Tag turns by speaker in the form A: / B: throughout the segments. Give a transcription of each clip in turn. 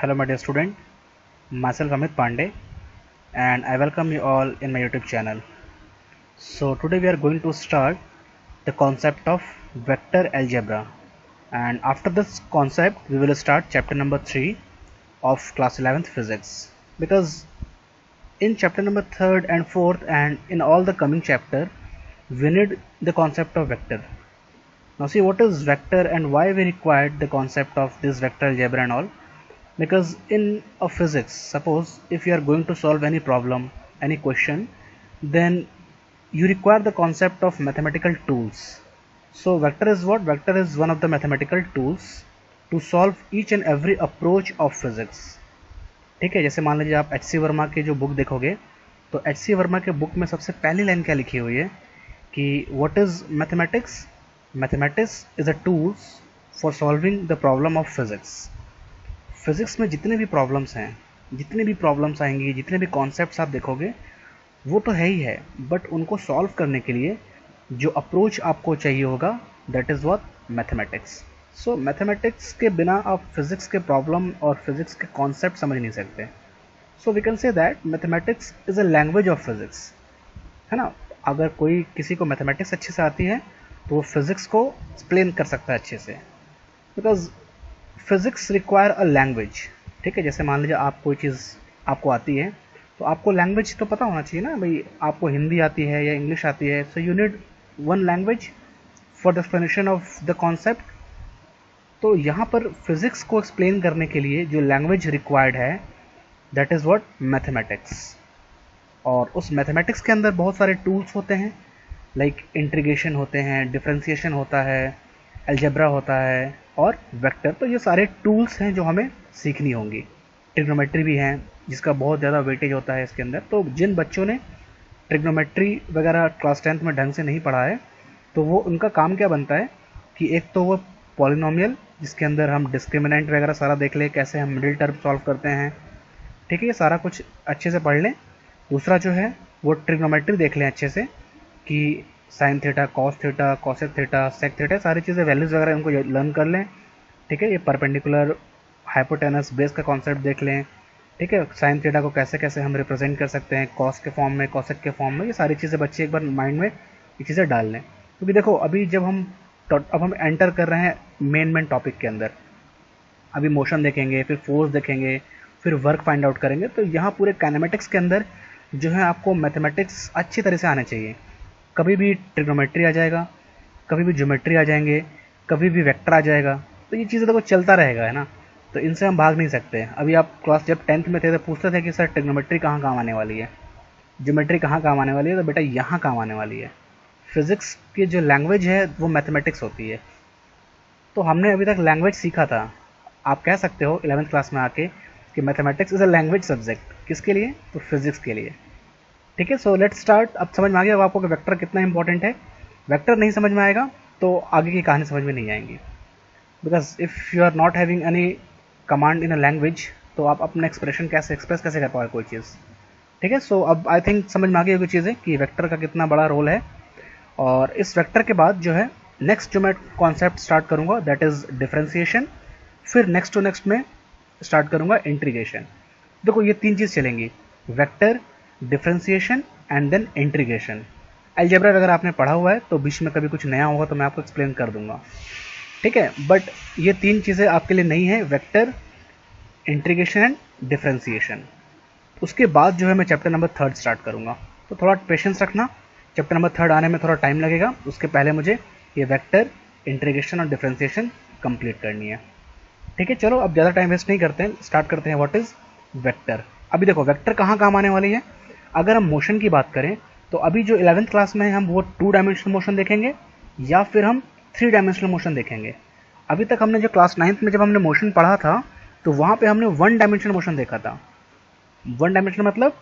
A: Hello my dear student, myself Amit Pandey and I welcome you all in my YouTube channel. So today we are going to start the concept of vector algebra, and after this concept we will start chapter number 3 of class 11th physics, because in chapter number 3rd and 4th and in all the coming chapter we need the concept of vector. Now see what is vector and why we required the concept of this vector algebra and all. Because in a physics, suppose if you are going to solve any problem, any question, then you require the concept of mathematical tools. So vector is what? Vector is one of the mathematical tools to solve each and every approach of physics. ठीक है, जैसे मान लीजिए आप H C Verma की जो book देखोगे तो एच सी वर्मा के बुक में सबसे पहली लाइन क्या लिखी हुई है कि what is mathematics? Mathematics is a tools for solving the problem of physics. Physics में जितने भी प्रॉब्लम्स हैं, जितने भी प्रॉब्लम्स आएंगी, जितने भी कॉन्सेप्ट्स आप देखोगे वो तो है ही है, बट उनको सॉल्व करने के लिए जो अप्रोच आपको चाहिए होगा that is what mathematics. So mathematics के बिना आप फिज़िक्स के प्रॉब्लम और फिज़िक्स के कॉन्सेप्ट समझ नहीं सकते. So we can say that mathematics is a language of physics, है ना. अगर कोई किसी को मैथमेटिक्स अच्छे से आती है तो वो फिज़िक्स को एक्सप्लेन कर सकता है अच्छे से, because physics require a language. ठीक है, जैसे मान लीजिए आप कोई चीज़ आपको आती है तो आपको लैंग्वेज तो पता होना चाहिए ना भाई. आपको हिंदी आती है या इंग्लिश आती है, so you need one language for the explanation of the concept. तो यहाँ पर फिज़िक्स को एक्सप्लेन करने के लिए जो लैंग्वेज रिक्वायर्ड है दैट इज़ व्हाट मैथमेटिक्स. और उस मैथमेटिक्स के अंदर बहुत सारे टूल्स होते हैं, लाइक इंटीग्रेशन होते हैं, डिफरेंशिएशन होता है, अलजेब्रा होता है और वेक्टर. तो ये सारे टूल्स हैं जो हमें सीखनी होंगी. ट्रिग्नोमेट्री भी हैं जिसका बहुत ज़्यादा वेटेज होता है इसके अंदर. तो जिन बच्चों ने ट्रिग्नोमेट्री वगैरह क्लास 10th में ढंग से नहीं पढ़ा है तो वो उनका काम क्या बनता है कि एक तो वो पॉलिनोमियल जिसके अंदर हम डिस्क्रिमिनेंट वगैरह सारा देख लें, कैसे हम मिडिल टर्म सॉल्व करते हैं. ठीक है, ये सारा कुछ अच्छे से पढ़ लें. दूसरा जो है वो ट्रिग्नोमेट्री देख लें अच्छे से कि sine theta, cos theta, cosec theta, sec theta, सारी चीज़ें वैल्यूज़ वगैरह उनको लर्न कर लें. ठीक है, ये परपेंडिकुलर, हाइपोटेनस, बेस का कॉन्सेप्ट देख लें. ठीक है, साइन थीटा को कैसे कैसे हम रिप्रेजेंट कर सकते हैं, कॉस के फॉर्म में, कॉसेक के फॉर्म में, ये सारी चीज़ें बच्चे एक बार माइंड में ये चीज़ें डाल लें. क्योंकि देखो अभी जब अब हम एंटर कर रहे हैं मेन टॉपिक के अंदर. अभी मोशन देखेंगे, फिर फोर्स देखेंगे, फिर वर्क फाइंड आउट करेंगे. तो यहाँ पूरे काइनेमेटिक्स के अंदर जो है आपको मैथमेटिक्स अच्छी तरह से आने चाहिए. कभी भी ट्रिग्नोमेट्री आ जाएगा, कभी भी ज्योमेट्री आ जाएंगे, कभी भी वेक्टर आ जाएगा. तो ये चीज़ें तो चलता रहेगा, है ना. तो इनसे हम भाग नहीं सकते. अभी आप क्लास जब 10th में थे तो पूछते थे कि सर ट्रिग्नोमेट्री कहाँ काम आने वाली है, ज्योमेट्री कहाँ काम आने वाली है, तो बेटा यहाँ काम आने वाली है. फिज़िक्स की जो लैंग्वेज है वो मैथमेटिक्स होती है. तो हमने अभी तक लैंग्वेज सीखा था. आप कह सकते हो 11th क्लास में आके कि mathematics is a language subject. किसके लिए? तो फिज़िक्स के लिए. ठीक है, सो लेट्स स्टार्ट. अब समझ में आ गया आपको कि वेक्टर कितना इंपॉर्टेंट है. वेक्टर नहीं समझ में आएगा तो आगे की कहानी समझ में नहीं आएंगी. Because if you are not having any command in a language तो आप अपना एक्सप्रेशन कैसे एक्सप्रेस कैसे कर पाओगे कोई चीज़. ठीक है, सो अब आई थिंक समझ में आ गई होगी चीज़ें कि वेक्टर का कितना बड़ा रोल है. और इस वेक्टर के बाद जो है नेक्स्ट जो मैं कॉन्सेप्ट स्टार्ट करूँगा दैट इज़ डिफरेंशिएशन. फिर नेक्स्ट टू नेक्स्ट में स्टार्ट करूँगा इंटीग्रेशन. देखो ये तीन चीज़ चलेंगी, vector, differentiation and then integration. Algebra अगर आपने पढ़ा हुआ है तो बीच में कभी कुछ नया होगा तो मैं आपको एक्सप्लेन कर दूंगा. ठीक है, बट ये तीन चीज़ें आपके लिए नई है, वेक्टर, इंटीग्रेशन एंड डिफरेंशिएशन. उसके बाद जो है मैं चैप्टर नंबर 3 स्टार्ट करूंगा. तो थोड़ा पेशेंस रखना, चैप्टर नंबर 3 आने में थोड़ा टाइम लगेगा. उसके पहले मुझे ये वेक्टर, इंटीग्रेशन और डिफरेंशिएशन कंप्लीट करनी है. ठीक है, चलो अब ज़्यादा टाइम वेस्ट नहीं करते हैं, स्टार्ट करते हैं. What is vector. अभी देखो वेक्टर कहाँ काम आने वाली है. अगर हम मोशन की बात करें तो अभी जो 11th क्लास में हम वो 2 डायमेंशनल मोशन देखेंगे या फिर हम 3 डायमेंशनल मोशन देखेंगे. अभी तक हमने जो क्लास 9th में जब हमने मोशन पढ़ा था तो वहाँ पे हमने 1 डायमेंशनल मोशन देखा था. 1 डायमेंशनल मतलब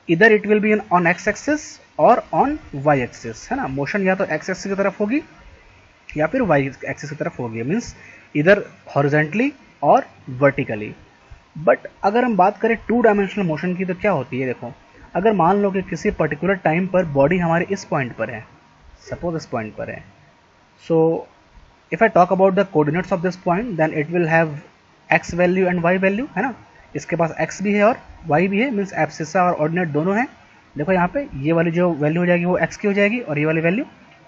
A: इधर it will be on x axis और ऑन वाई एक्सिस, है ना. मोशन या तो एक्स एक्सिस की तरफ होगी या फिर वाई एक्सिस की तरफ होगी, मीन्स इधर हॉरिजॉन्टली और वर्टिकली. बट अगर हम बात करें 2 डायमेंशनल मोशन की तो क्या होती है. देखो अगर मान लो कि किसी पर्टिकुलर टाइम पर बॉडी हमारे इस पॉइंट पर है, सपोज इस पॉइंट पर है. So if I talk about the coordinates of this point then it will have x value and y value, है ना। इसके पास एक्स भी है और वाई भी है, मीन्स एब्सिसा और ऑर्डिनेट दोनों हैं। देखो यहाँ पे ये वाली जो वैल्यू हो जाएगी वो एक्स की हो जाएगी और ये वाली वैल्यू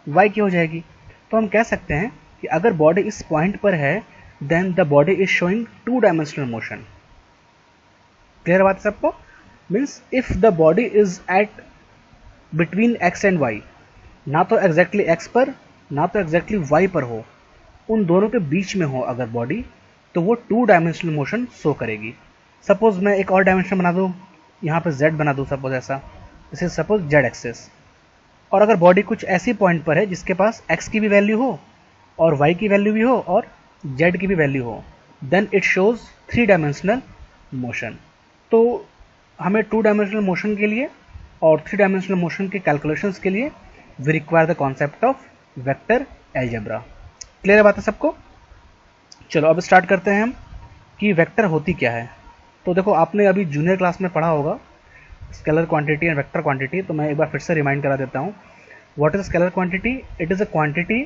A: वाई की हो जाएगी। तो हम कह सकते हैं कि अगर बॉडी इस पॉइंट पर है then the body is showing 2 dimensional motion. Clear बात सबको? Means if the body is at between x and y, ना तो एग्जैक्टली एक्स पर ना तो एग्जैक्टली वाई पर हो, उन दोनों के बीच में हो अगर बॉडी, तो वो 2 डायमेंशनल मोशन शो करेगी। सपोज मैं एक और डायमेंशन बना दूँ, यहाँ पे z बना दूँ सपोज ऐसा, इसे सपोज z एक्सेस। और अगर बॉडी कुछ ऐसी पॉइंट पर है जिसके पास x की भी वैल्यू हो और y की वैल्यू भी हो और z की भी वैल्यू हो, then it shows 3 dimensional motion. तो हमें 2 डायमेंशनल मोशन के लिए और 3 डायमेंशनल मोशन के कैलकुलेशंस के लिए we require the concept of vector algebra. Clear बात है सबको? चलो अब स्टार्ट करते हैं हम कि वेक्टर होती क्या है। तो देखो आपने अभी जूनियर क्लास में पढ़ा होगा scalar quantity and vector quantity, तो मैं एक बार फिर से रिमाइंड करा देता हूँ। What is scalar quantity? It is a quantity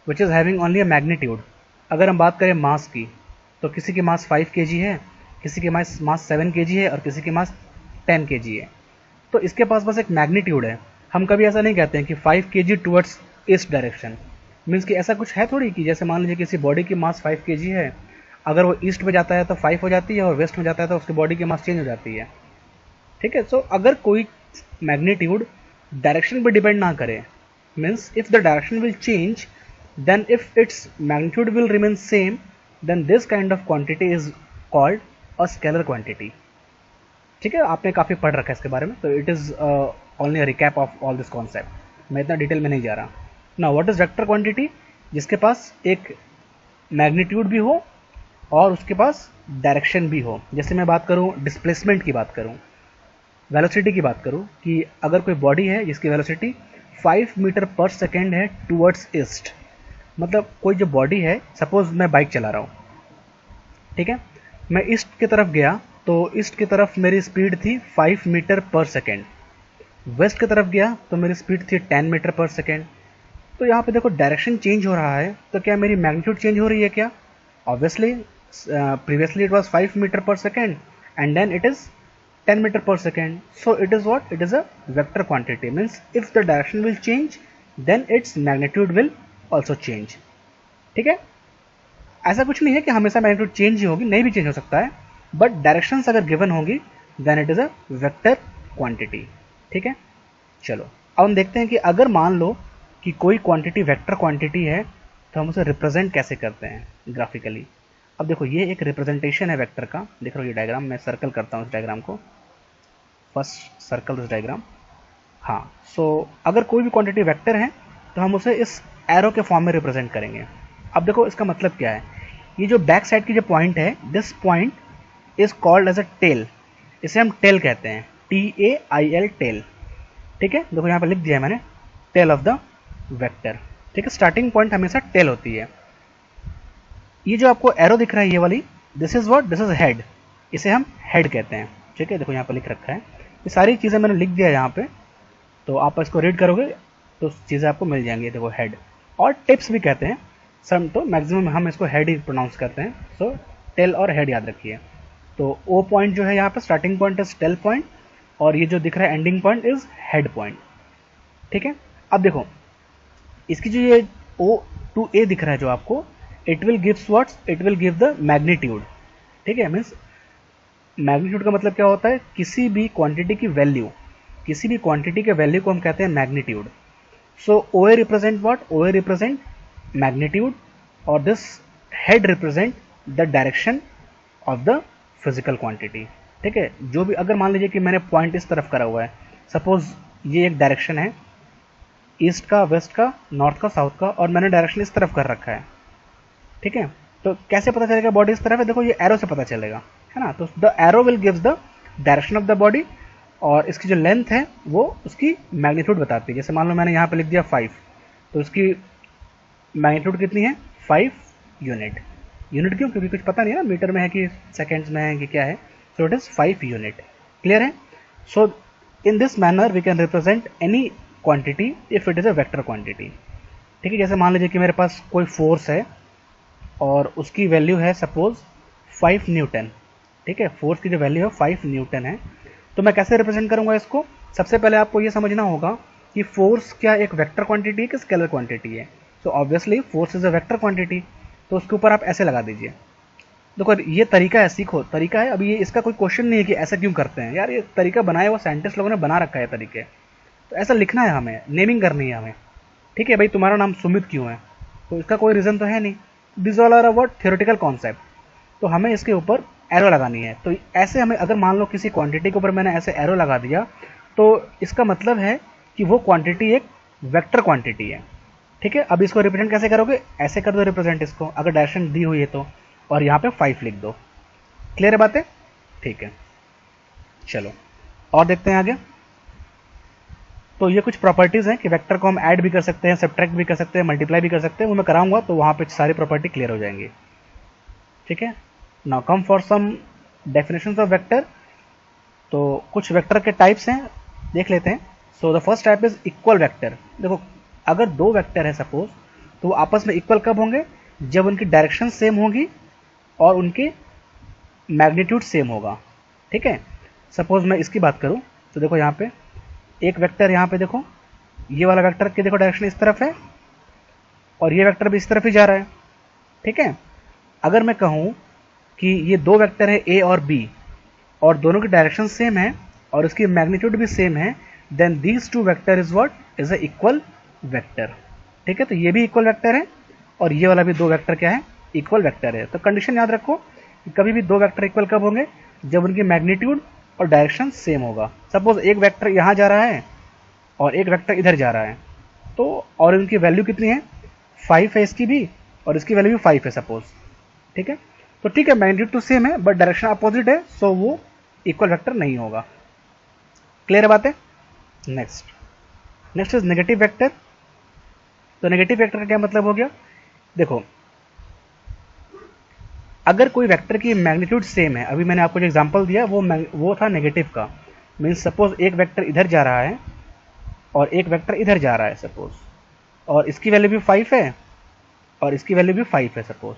A: which is having only a magnitude. अगर हम बात करें मास की, तो किसी की मास 5 kg है, किसी की मास 7 kg है और किसी की मास 10 kg है। तो इसके पास बस एक मैग्नीट्यूड है। हम कभी ऐसा नहीं कहते हैं कि 5 kg towards east direction. Means कि ऐसा कुछ है थोड़ी कि जैसे मान लीजिए किसी बॉडी की मास 5 kg है, अगर वो ईस्ट में जाता है तो 5 हो जाती है और वेस्ट में जाता है तो उसकी बॉडी की मास चेंज हो जाती है। ठीक है। सो अगर कोई मैग्नीट्यूड डायरेक्शन पर डिपेंड ना करे, means if the direction will change then if its magnitude will remain same, then this kind of quantity is called a scalar quantity. ठीक है, आपने काफ़ी पढ़ रखा है इसके बारे में, तो it is only a recap of all this concept. मैं इतना डिटेल में नहीं जा रहा। Now what is vector quantity? जिसके पास एक मैग्नीट्यूड भी हो और उसके पास डायरेक्शन भी हो। जैसे मैं बात करूं डिस्प्लेसमेंट की बात करूं, वेलोसिटी की बात करूं, कि अगर कोई बॉडी है जिसकी वेलोसिटी 5 मीटर पर सेकेंड है टूवर्ड्स ईस्ट, मतलब कोई जो बॉडी है, सपोज मैं बाइक चला रहा हूँ, ठीक है, मैं ईस्ट की तरफ गया तो ईस्ट की तरफ मेरी स्पीड थी 5 मीटर पर सेकेंड, वेस्ट की तरफ गया तो मेरी स्पीड थी 10 मीटर पर सेकेंड। तो यहाँ पे देखो डायरेक्शन चेंज हो रहा है, तो क्या मेरी मैग्नीट्यूड चेंज हो रही है क्या? Obviously previously it was 5 meter per second and then it is 10 meter per second. So it is what? It is a vector quantity. Means if the direction will change then its magnitude will also change. ठीक है, ऐसा कुछ नहीं है कि हमेशा magnitude change ही होगी, नहीं भी चेंज हो सकता है, बट डायरेक्शंस अगर गिवन होगी then it is a vector quantity. ठीक है, चलो अब हम देखते हैं कि अगर मान लो कि कोई क्वांटिटी वेक्टर क्वांटिटी है तो हम उसे रिप्रेजेंट कैसे करते हैं ग्राफिकली। अब देखो ये एक रिप्रेजेंटेशन है वेक्टर का, देख रहे हो ये डायग्राम, मैं सर्कल करता हूँ इस डायग्राम को, फर्स्ट सर्कल दिस डायग्राम। हाँ, सो अगर कोई भी क्वांटिटी वेक्टर है तो हम उसे इस एरो के फॉर्म में रिप्रेजेंट करेंगे। अब देखो इसका मतलब क्या है, ये जो बैक साइड की जो पॉइंट है, this point is called as a tail, इसे हम टेल कहते हैं, TAIL टेल। ठीक है, देखो यहाँ पर लिख दिया है मैंने, टेल ऑफ द वेक्टर। ठीक है, स्टार्टिंग पॉइंट हमेशा टेल होती है। ये जो आपको एरो दिख रहा है ये वाली, this is what, this is head, इसे हम हेड कहते हैं। ठीक है, देखो यहाँ पर लिख रखा है, ये सारी चीज़ें मैंने लिख दिया यहाँ पे, तो आप इसको रीड करोगे तो चीज़ें आपको मिल जाएंगी। देखो हेड और टिप्स भी कहते हैं सम, तो मैक्सिमम हम इसको हेड ही प्रोनाउंस करते हैं। सो टेल और हेड याद रखिए। तो ओ पॉइंट जो है यहाँ पर starting point is tail point और ये जो दिख रहा है ending point is head point. ठीक है, अब देखो इसकी जो ये O to A दिख रहा है जो आपको, it will gives what, it will give the magnitude. ठीक है, मीन्स मैग्नीट्यूड का मतलब क्या होता है, किसी भी क्वांटिटी की वैल्यू, किसी भी क्वांटिटी के वैल्यू को हम कहते हैं magnitude. So OA represent what, OA represent magnitude और this head represent the direction of the physical quantity. ठीक है, जो भी, अगर मान लीजिए कि मैंने पॉइंट इस तरफ करा हुआ है, सपोज ये एक डायरेक्शन है, ईस्ट का, वेस्ट का, नॉर्थ का, साउथ का, और मैंने डायरेक्शन इस तरफ कर रखा है। ठीक है, तो कैसे पता चलेगा बॉडी इस तरफ है? देखो ये एरो से पता चलेगा, है ना। तो the arrow will gives the direction of the body और इसकी जो लेंथ है वो उसकी मैग्नीट्यूड बताती है। जैसे मान लो मैंने यहाँ पे लिख दिया 5, तो इसकी मैग्नीट्यूड कितनी है? 5 यूनिट। यूनिट क्यों? क्योंकि कुछ पता नहीं है ना, मीटर में है कि सेकेंड्स में है कि क्या है। So it is 5 unit. Clear है? So in this manner we can represent any quantity if it is a vector quantity. ठीक है, जैसे मान लीजिए कि मेरे पास कोई फोर्स है और उसकी वैल्यू है सपोज 5 न्यूटन। ठीक है, फोर्स की जो वैल्यू है 5 न्यूटन है। तो मैं कैसे रिप्रेजेंट करूंगा इसको? सबसे पहले आपको ये समझना होगा कि फोर्स क्या एक वेक्टर क्वांटिटी है कि स्केलर क्वांटिटी है। So obviously force is a vector quantity, तो उसके ऊपर आप ऐसे लगा दीजिए। देखो ये तरीका है, सीखो, तरीका है। अभी ये इसका कोई क्वेश्चन नहीं है कि ऐसा क्यों करते हैं यार, ये तरीका बनाया हुआ साइंटिस्ट लोगों ने बना रखा है तरीके। तो ऐसा लिखना है हमें, नेमिंग करनी है हमें। ठीक है भाई, तुम्हारा नाम सुमित क्यों है? तो इसका कोई रीज़न तो है नहीं। This all are about theoretical concept. तो हमें इसके ऊपर एरो लगानी है। तो ऐसे हमें, अगर मान लो किसी क्वांटिटी के ऊपर मैंने ऐसे एरो लगा दिया, तो इसका मतलब है कि वो क्वांटिटी एक वेक्टर क्वांटिटी है। ठीक है, अब इसको रिप्रेजेंट कैसे करोगे? ऐसे कर दो रिप्रेजेंट इसको, अगर डायरेक्शन दी हुई है तो, और यहाँ पे 5 लिख दो। क्लियर है बातें? ठीक है, चलो और देखते हैं आगे। तो ये कुछ प्रॉपर्टीज़ हैं कि वेक्टर को हम ऐड भी कर सकते हैं, सब्ट्रैक्ट भी कर सकते हैं, मल्टीप्लाई भी कर सकते हैं। वो मैं कराऊंगा तो वहाँ पे सारी प्रॉपर्टी क्लियर हो जाएंगी। ठीक है, now come for some definitions of vector. तो कुछ वेक्टर के टाइप्स हैं, देख लेते हैं। So the first type is equal vector. देखो, अगर दो वेक्टर है सपोज, तो वो आपस में इक्वल कब होंगे? जब उनकी डायरेक्शन सेम होगी और उनकी मैग्नीट्यूड सेम होगा। ठीक है, सपोज मैं इसकी बात करूं तो देखो यहाँ पे एक वेक्टर, यहाँ पे देखो ये वाला वेक्टर की देखो डायरेक्शन इस तरफ है और ये वेक्टर भी इस तरफ ही जा रहा है। ठीक है, अगर मैं कहूँ कि ये दो वेक्टर है ए और बी और दोनों की डायरेक्शन सेम है और इसकी मैग्नीट्यूड भी सेम है, then these two vector is what is a equal vector. ठीक है, तो ये भी इक्वल वेक्टर है और ये वाला भी दो वेक्टर क्या है? इक्वल वेक्टर है। तो कंडीशन याद रखो कि कभी भी दो वेक्टर इक्वल कब होंगे? जब उनकी मैग्नीट्यूड और डायरेक्शन सेम होगा। सपोज एक वेक्टर यहाँ जा रहा है और एक वेक्टर इधर जा रहा है, तो और इनकी वैल्यू कितनी है? 5 है इसकी भी और इसकी वैल्यू भी 5 है सपोज। ठीक है, तो ठीक है, मैग्नीट्यूड तो सेम है बट डायरेक्शन अपोजिट है, सो वो इक्वल वेक्टर नहीं होगा। क्लियर है बातें? Next is negative vector. तो नेगेटिव वेक्टर का क्या मतलब हो गया? देखो, अगर कोई वेक्टर की मैग्नीट्यूड सेम है, अभी मैंने आपको जो एग्जांपल दिया वो था नेगेटिव का। मीन्स सपोज एक वेक्टर इधर जा रहा है और एक वेक्टर इधर जा रहा है सपोज, और इसकी वैल्यू भी 5 है और इसकी वैल्यू भी 5 है सपोज।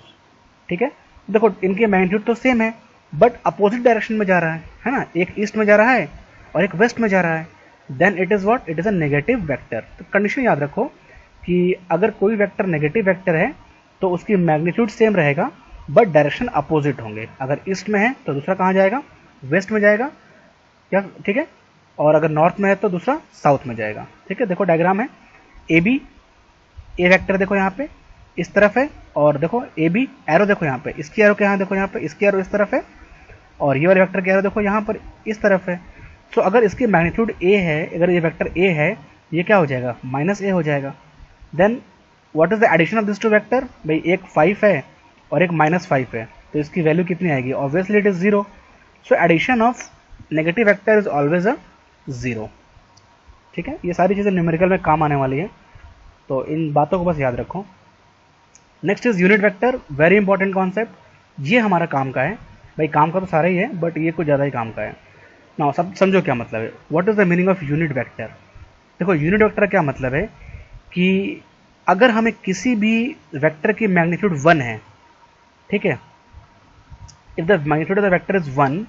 A: ठीक है, देखो इनकी मैग्नीट्यूड तो सेम है बट अपोजिट डायरेक्शन में जा रहा है ना, एक ईस्ट में जा रहा है और एक वेस्ट में जा रहा है, then it is what? It is a negative vector. तो कंडीशन याद रखो कि अगर कोई वेक्टर नेगेटिव वेक्टर है तो उसकी मैग्नीट्यूड सेम रहेगा बट डायरेक्शन अपोजिट होंगे। अगर ईस्ट में है तो दूसरा कहाँ जाएगा? वेस्ट में जाएगा क्या? ठीक है, और अगर नॉर्थ में है तो दूसरा साउथ में जाएगा। ठीक है, देखो डायग्राम है ए बी, ए वेक्टर देखो यहाँ पे इस तरफ है और देखो ए बी एरो देखो यहाँ पे, इसकी एरो के यहाँ देखो, यहाँ पे इसकी एरो इस तरफ है और ये वाले वेक्टर की एरो देखो यहाँ पर इस तरफ है। तो अगर इसकी मैग्नीट्यूड ए है, अगर ये वेक्टर ए है, ये क्या हो जाएगा? माइनस ए हो जाएगा। Then what is the addition of this two vector? भाई एक 5 है और एक -5 है, तो इसकी वैल्यू कितनी आएगी? Obviously it is 0। So addition of negative vector is always a 0। ठीक है, ये सारी चीज़ें न्यूमेरिकल में काम आने वाली है, तो इन बातों को बस याद रखो। Next is unit vector, very important concept. ये हमारा काम का है भाई, काम का तो सारा ही है बट ये कुछ ज़्यादा ही काम का है। नाउ सब समझो क्या मतलब है। What is the meaning of unit vector? देखो यूनिट वेक्टर क्या मतलब है कि अगर हमें किसी भी वेक्टर की मैग्नीट्यूड 1 है, ठीक है, if the magnitude of the vector is 1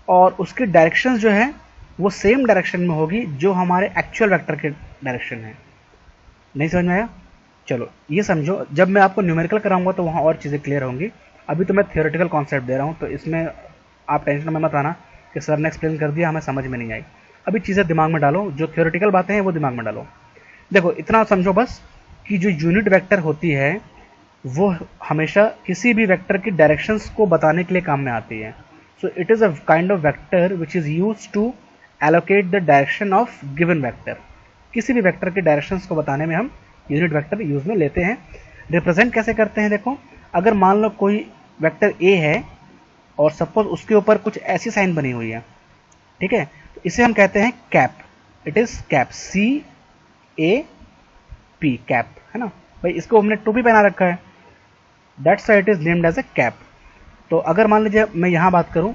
A: और उसकी डायरेक्शन जो है वो सेम डायरेक्शन में होगी जो हमारे एक्चुअल वेक्टर के डायरेक्शन है। नहीं समझ में आया? चलो ये समझो, जब मैं आपको न्यूमेरिकल कराऊंगा तो वहाँ और चीज़ें क्लियर होंगी। अभी तो मैं थियोरेटिकल कॉन्सेप्ट दे रहा हूँ, तो इसमें आप टेंशन में मत आना कि सर ने एक्सप्लेन कर दिया हमें समझ में नहीं आई। अभी चीज़ें दिमाग में डालो, जो थियोरेटिकल बातें हैं वो दिमाग में डालो। देखो इतना समझो बस कि जो यूनिट वेक्टर होती है वो हमेशा किसी भी वेक्टर की डायरेक्शंस को बताने के लिए काम में आती है। So it is a kind of vector which is use to allocate the direction of given vector. किसी भी वेक्टर के डायरेक्शंस को बताने में हम यूनिट वेक्टर यूज में लेते हैं। रिप्रेजेंट कैसे करते हैं? देखो, अगर मान लो कोई वेक्टर ए है और सपोज उसके ऊपर कुछ ऐसी साइन बनी हुई है, ठीक है, तो इसे हम कहते हैं cap. It is cap, CAP, cap, है ना भाई। इसको हमने टोपी पहना रखा है, that's why it is named as a cap. तो अगर मान लीजिए मैं यहां बात करूं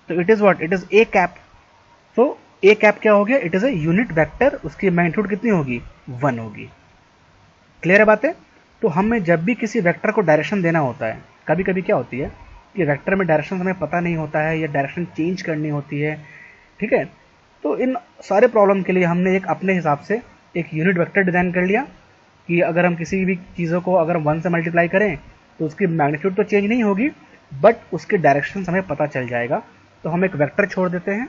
A: तो it is what? It is a cap. तो ए कैप क्या हो गया? It is a unit vector. उसकी मैग्नीट्यूड कितनी होगी? 1 होगी। क्लियर है बातें? तो हमें जब भी किसी वेक्टर को डायरेक्शन देना होता है, कभी कभी क्या होती है कि वेक्टर में डायरेक्शन हमें पता नहीं होता है या डायरेक्शन चेंज करनी होती है, ठीक है। तो इन सारे प्रॉब्लम के लिए हमने एक अपने हिसाब से एक यूनिट वेक्टर डिज़ाइन कर लिया कि अगर हम किसी भी चीज़ों को अगर 1 से मल्टीप्लाई करें तो उसकी मैग्नीट्यूड तो चेंज नहीं होगी, बट उसके डायरेक्शन हमें पता चल जाएगा। तो हम एक वेक्टर छोड़ देते हैं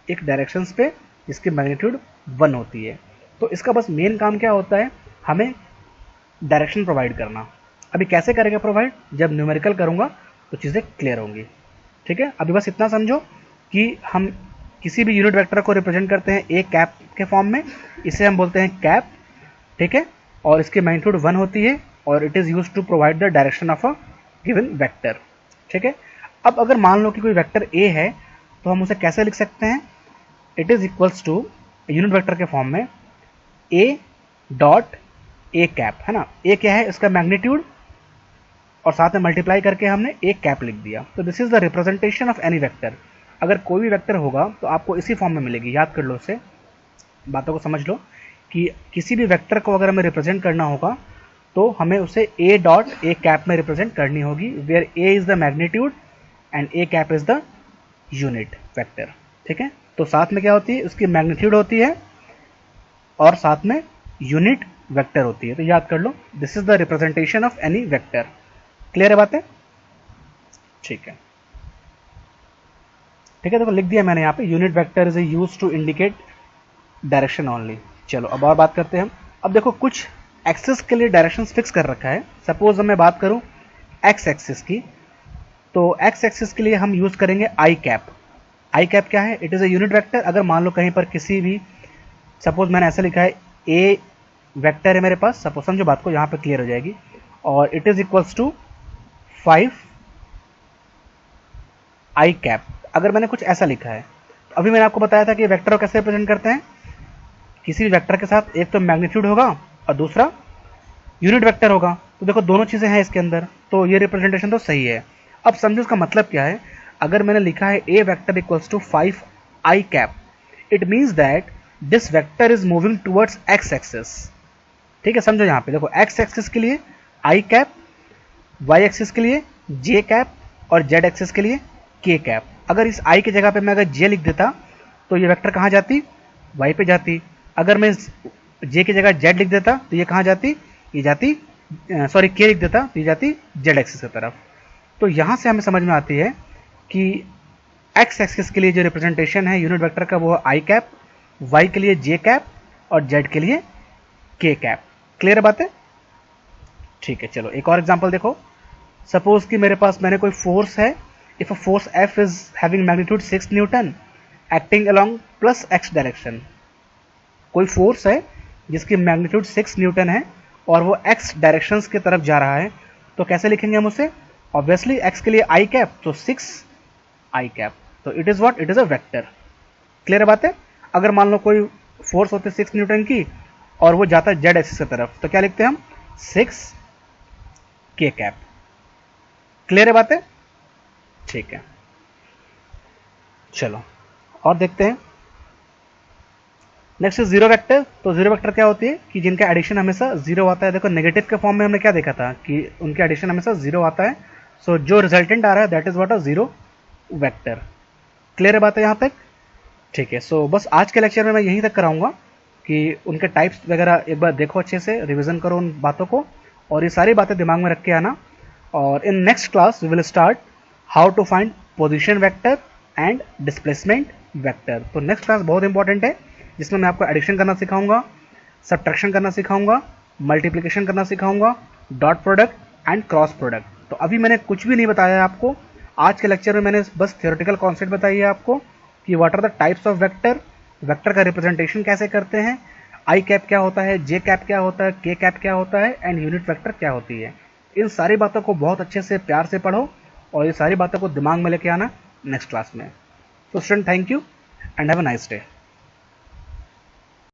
A: एक डायरेक्शंस पे जिसकी मैग्नीट्यूड 1 होती है। तो इसका बस मेन काम क्या होता है, हमें डायरेक्शन प्रोवाइड करना। अभी कैसे करेगा प्रोवाइड, जब न्यूमेरिकल करूँगा तो चीज़ें क्लियर होंगी, ठीक है। अभी बस इतना समझो कि हम किसी भी यूनिट वेक्टर को रिप्रेजेंट करते हैं ए कैप के फॉर्म में, इसे हम बोलते हैं कैप, ठीक है। और इसकी मैग्नीट्यूड 1 होती है और it is used to provide the direction of a given vector, ठीक है। अब अगर मान लो कि कोई वेक्टर ए है तो हम उसे कैसे लिख सकते हैं, it is equals to unit vector के फॉर्म में ए डॉट ए कैप, है ना। ए क्या है, इसका मैग्नीट्यूड, और साथ में मल्टीप्लाई करके हमने ए कैप लिख दिया। तो this is the representation of any vector. अगर कोई भी वेक्टर होगा तो आपको इसी फॉर्म में मिलेगी, याद कर लो उसे, बातों को समझ लो कि किसी भी वेक्टर को अगर हमें रिप्रेजेंट करना होगा तो हमें उसे ए डॉट ए कैप में रिप्रेजेंट करनी होगी, where A is the magnitude and A cap is the unit vector, ठीक है। तो साथ में क्या होती है, उसकी मैग्नीट्यूड होती है और साथ में यूनिट वेक्टर होती है। तो याद कर लो, this is the representation of any vector. Clear है बातें, ठीक है, ठीक है। देखो लिख दिया मैंने यहाँ पे, unit vector is used to indicate direction only. चलो अब और बात करते हैं हम। अब देखो कुछ एक्सिस के लिए डायरेक्शन फिक्स कर रखा है। सपोज मैं बात करूं एक्स एक्सिस की, तो एक्स एक्सिस के लिए हम यूज करेंगे आई कैप। आई कैप क्या है, it is a unit vector. अगर मान लो कहीं पर किसी भी, सपोज मैंने ऐसा लिखा है ए वेक्टर है मेरे पास, सपोज समझो बात को, यहाँ पे क्लियर हो जाएगी, और it is equals to 5 I cap. अगर मैंने कुछ ऐसा लिखा है, तो अभी मैंने आपको बताया था कि वेक्टर को कैसे रिप्रेजेंट करते हैं, किसी भी वेक्टर के साथ एक तो मैग्नीट्यूड होगा और दूसरा यूनिट वेक्टर होगा। तो देखो दोनों चीजें हैं इसके अंदर, तो ये रिप्रेजेंटेशन तो सही है। अब समझो इसका मतलब क्या है। अगर मैंने लिखा है A vector equals to 5 I cap, it means that this vector is moving towards x axis, ठीक है। समझो यहाँ पे देखो, एक्स एक्सिस के लिए आई कैप, वाई एक्सिस के लिए जे कैप और जेड एक्सिस के लिए के कैप। अगर इस आई की जगह पे मैं अगर जे लिख देता तो ये वेक्टर कहाँ जाती, वाई पे जाती। अगर मैं जे की जगह जेड लिख देता तो ये कहाँ जाती, ये जाती, सॉरी के लिख देता तो ये जाती जेड एक्सिस की तरफ। तो यहाँ से हमें समझ में आती है कि एक्स एक्सिस के लिए जो रिप्रेजेंटेशन है यूनिट वेक्टर का वो है आई कैप, वाई के लिए जे कैप और जेड के लिए के कैप। क्लियर बात है, ठीक है। चलो एक और एग्जांपल देखो। सपोज कि मेरे पास मैंने कोई फोर्स है, if a force F is having magnitude 6 Newton acting along plus x direction. कोई फोर्स है जिसकी मैग्नीट्यूड 6 न्यूटन है और वो एक्स डायरेक्शंस की तरफ जा रहा है, तो कैसे लिखेंगे हम उसे, ऑब्वियसली एक्स के लिए आई कैप तो 6 आई कैप, तो it is what, it is a vector. Clear बात है। अगर मान लो कोई फोर्स होती है 6 न्यूटन की और वो जाता है जेड एक्सिस की तरफ, तो क्या लिखते हैं हम, 6 के कैप। क्लियर है बात है, ठीक है। चलो और देखते हैं। Next is zero vector. तो जीरो वेक्टर क्या होती है कि जिनका एडिशन हमेशा जीरो आता है। देखो नेगेटिव के फॉर्म में हमने क्या देखा था कि उनके एडिशन हमेशा जीरो आता है। सो जो रिजल्टेंट आ रहा है that is what a zero vector. Clear है बात है यहाँ तक, ठीक है। सो बस आज के लेक्चर में मैं यहीं तक कराऊंगा कि उनके टाइप्स वगैरह एक बार देखो, अच्छे से रिविजन करो उन बातों को और ये सारी बातें दिमाग में रख के आना। और in next class we will start how to find position vector and displacement vector. तो नेक्स्ट क्लास बहुत इंपॉर्टेंट है जिसमें मैं आपको एडिशन करना सिखाऊंगा, सब्ट्रैक्शन करना सिखाऊंगा, मल्टीप्लिकेशन करना सिखाऊंगा, dot product and cross product. तो अभी मैंने कुछ भी नहीं बताया आपको। आज के लेक्चर में मैंने बस थियोरेटिकल कॉन्सेप्ट बताई है आपको कि what are the types of vector, vector का रिप्रेजेंटेशन कैसे करते हैं, आई कैप क्या होता है, जे कैप क्या होता है, के कैप क्या होता है एंड यूनिट वेक्टर क्या होती है। इन सारी बातों को बहुत अच्छे से प्यार से पढ़ो और ये सारी बातों को दिमाग में लेके आना नेक्स्ट क्लास में। So student, thank you and have a nice day.